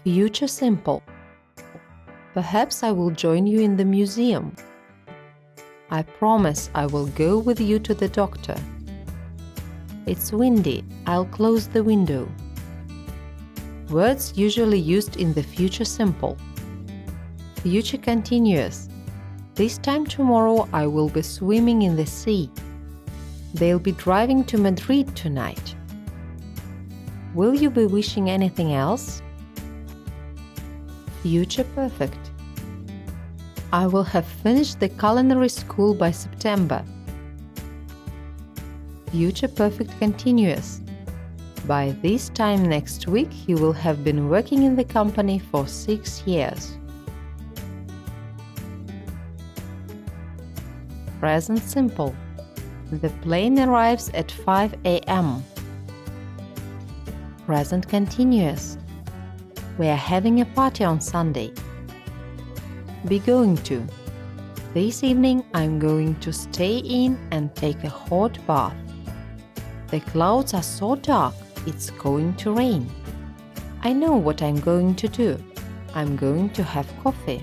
Future simple. Perhaps I will join you in the museum. I promise I will go with you to the doctor. It's windy. I'll close the window. Words usually used in the future simple. Future continuous. This time tomorrow I will be swimming in the sea. They'll be driving to Madrid tonight. Will you be wishing anything else? Future perfect. I will have finished the culinary school by September. Future perfect continuous. By this time next week, you will have been working in the company for 6 years. Present simple. The plane arrives at 5 a.m. Present continuous. We are having a party on Sunday. Be going to. This evening I'm going to stay in and take a hot bath. The clouds are so dark, it's going to rain. I know what I'm going to do. I'm going to have coffee.